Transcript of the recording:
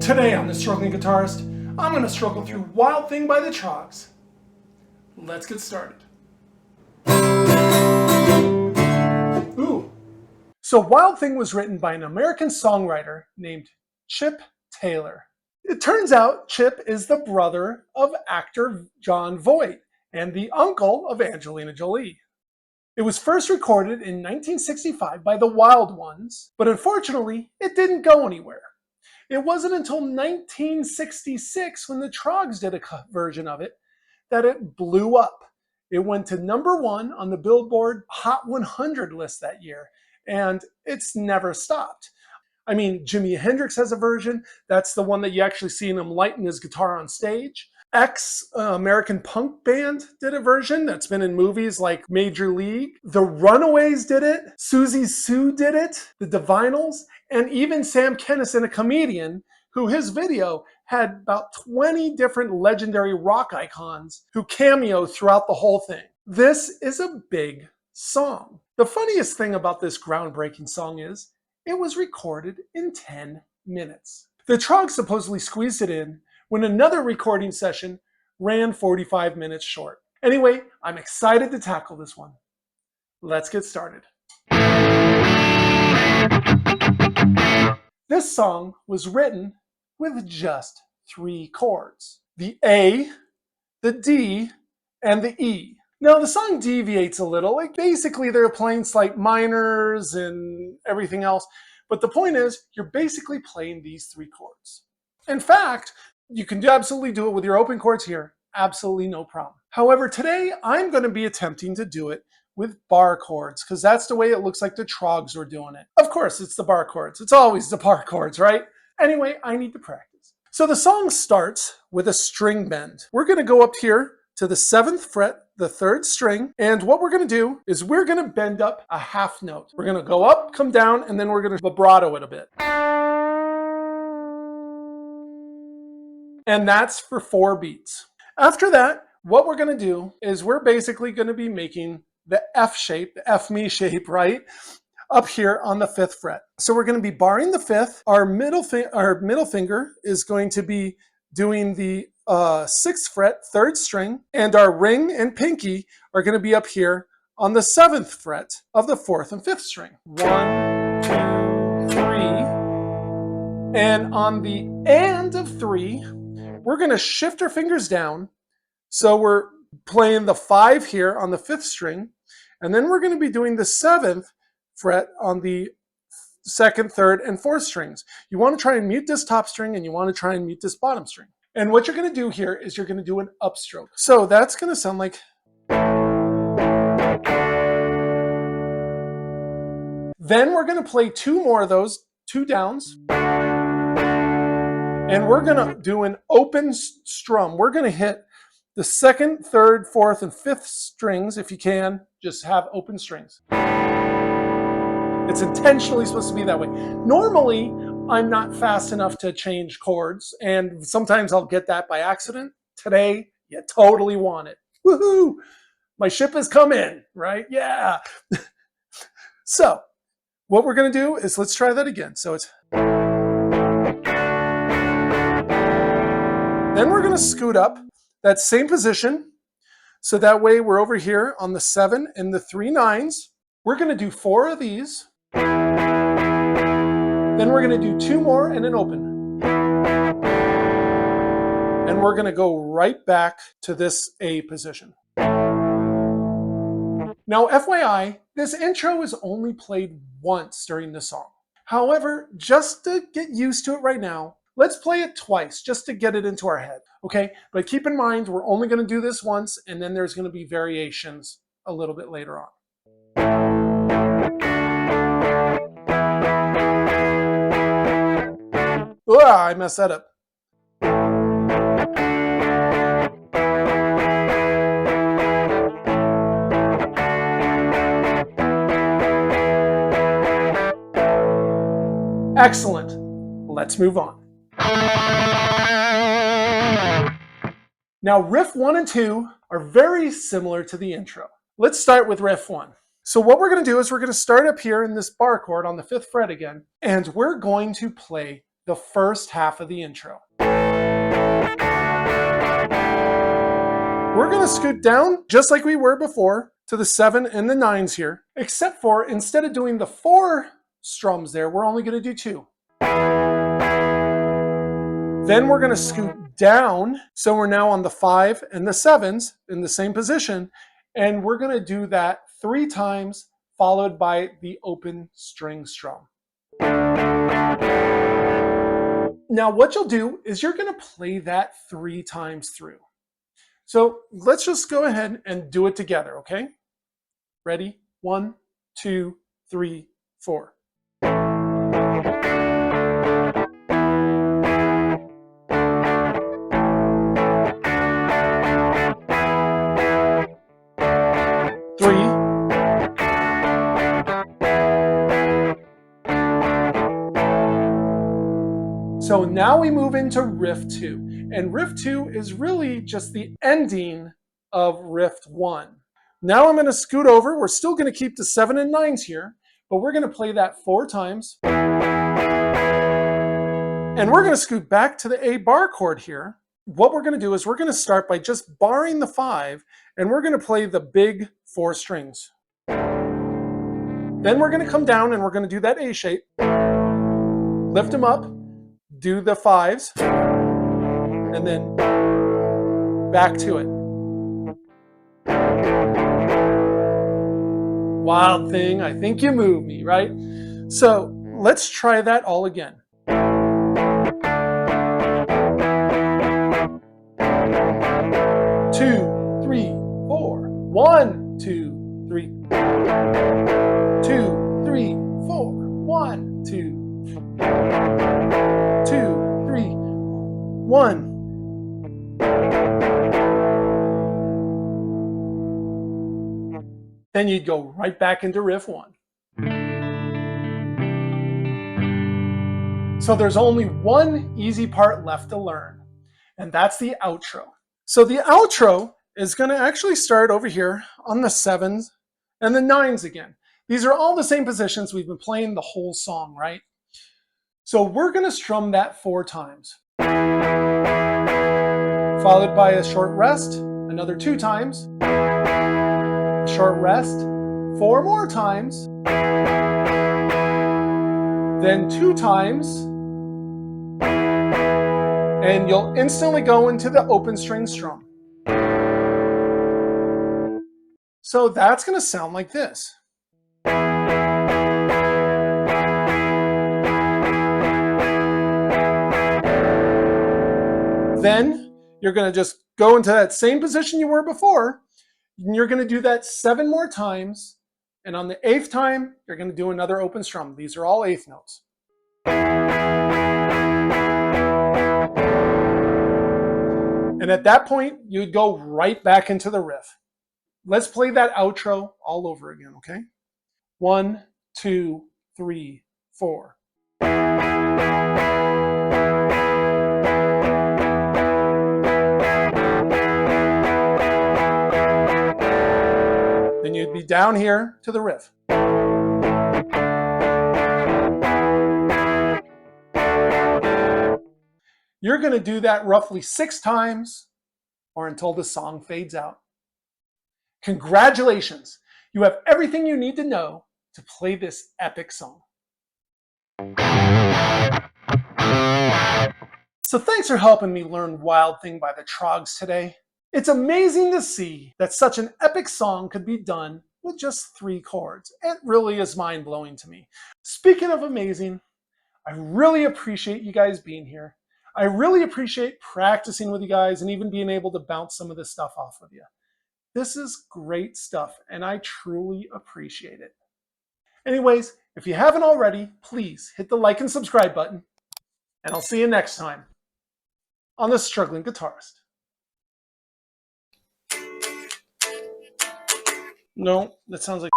Today on the Struggling Guitarist, I'm going to struggle through Wild Thing by the Troggs. Let's get started. Ooh. So Wild Thing was written by an American songwriter named Chip Taylor. It turns out Chip is the brother of actor Jon Voight and the uncle of Angelina Jolie. It was first recorded in 1965 by the Wild Ones, but unfortunately, it didn't go anywhere. It wasn't until 1966, when the Troggs did a version of it, that it blew up. It went to #1 on the Billboard Hot 100 list that year, and it's never stopped. I mean, Jimi Hendrix has a version. That's the one that you actually see him lighting his guitar on stage. American punk band did a version that's been in movies like Major League. The Runaways did it. Susie Sue did it. The Divinals. And even Sam Kinison, a comedian, who his video had about 20 different legendary rock icons who cameo throughout the whole thing. This is a big song. The funniest thing about this groundbreaking song is it was recorded in 10 minutes. The Troggs supposedly squeezed it in when another recording session ran 45 minutes short. Anyway, I'm excited to tackle this one. Let's get started. This song was written with just 3 chords: the A, the D, and the E. Now the song deviates a little, like basically they're playing slight minors and everything else, but the point is you're basically playing these 3 chords. In fact, you can absolutely do it with your open chords here, absolutely no problem. However, today I'm going to be attempting to do it with bar chords, because that's the way it looks like the Troggs were doing it. Of course, it's the bar chords. It's always the bar chords, right? Anyway, I need to practice. So the song starts with a string bend. We're going to go up here to the 7th fret, the 3rd string, and what we're going to do is we're going to bend up a half note. We're going to go up, come down, and then we're going to vibrato it a bit. And that's for 4 beats. After that, what we're going to do is we're basically going to be making the F shape, the F me shape, right? Up here on the 5th fret. So we're going to be barring the 5th. Our middle finger is going to be doing the 6th fret, 3rd string, and our ring and pinky are going to be up here on the 7th fret of the 4th and 5th string. 1, 2, 3. And on the and of 3, we're going to shift our fingers down. So we're playing the 5 here on the 5th string, and then we're going to be doing the 7th fret on the 2nd, 3rd, and 4th strings. You want to try and mute this top string, and you want to try and mute this bottom string. And what you're going to do here is you're going to do an upstroke. So that's going to sound like. Then we're going to play 2 more of those, 2 downs. And we're going to do an open strum. We're going to hit the 2nd, 3rd, 4th, and 5th strings, if you can, just have open strings. It's intentionally supposed to be that way. Normally, I'm not fast enough to change chords, and sometimes I'll get that by accident. Today, you totally want it. Woohoo! My ship has come in, right? Yeah! So, what we're going to do is let's try that again. So it's. Then we're going to scoot up that same position. So that way we're over here on the 7 and the 3 9s. We're going to do 4 of these. Then we're going to do 2 more and an open. And we're going to go right back to this A position. Now, FYI, this intro is only played once during the song. However, just to get used to it right now, let's play it twice just to get it into our head, okay? But keep in mind, we're only going to do this once, and then there's going to be variations a little bit later on. Ugh, I messed that up. Excellent. Let's move on. Now, riff 1 and 2 are very similar to the intro. Let's start with riff 1. So what we're going to do is we're going to start up here in this bar chord on the 5th fret again, and we're going to play the first half of the intro. We're going to scoot down just like we were before to the 7 and the 9s here, except for instead of doing the 4 strums there, we're only going to do 2. Then we're going to scoot down, so we're now on the 5 and the 7s in the same position, and we're going to do that 3 times, followed by the open string strum. Now what you'll do is you're going to play that 3 times through. So let's just go ahead and do it together, okay? Ready? 1, 2, 3, 4. So now we move into Riff 2. And Riff 2 is really just the ending of Riff 1. Now I'm going to scoot over. We're still going to keep the 7 and 9s here, but we're going to play that 4 times. And we're going to scoot back to the A bar chord here. What we're going to do is we're going to start by just barring the 5, and we're going to play the big 4 strings. Then we're going to come down and we're going to do that A shape. Lift them up. Do the 5s, and then back to it. Wild thing, I think you move me, right? So let's try that all again. 2, 3, 4. 1, 2, 3. 2, 3, 4. 1, 2. 2, 3, 1. Then you'd go right back into Riff 1. So there's only one easy part left to learn, and that's the outro. So the outro is going to actually start over here on the 7s and the 9s again. These are all the same positions we've been playing the whole song, right? So we're going to strum that 4 times, followed by a short rest, another 2 times, a short rest, 4 more times, then 2 times, and you'll instantly go into the open string strum. So that's going to sound like this. Then you're going to just go into that same position you were before, and you're going to do that 7 more times, and on the 8th time, you're going to do another open strum. These are all 8th notes. And at that point, you'd go right back into the riff. Let's play that outro all over again, okay? 1, 2, 3, 4. Then you'd be down here to the riff. You're going to do that roughly 6 times or until the song fades out. Congratulations! You have everything you need to know to play this epic song. So thanks for helping me learn Wild Thing by the Troggs today. It's amazing to see that such an epic song could be done with just 3 chords. It really is mind-blowing to me. Speaking of amazing, I really appreciate you guys being here. I really appreciate practicing with you guys and even being able to bounce some of this stuff off with you. This is great stuff, and I truly appreciate it. Anyways, if you haven't already, please hit the like and subscribe button, and I'll see you next time on The Struggling Guitarist. No, that sounds like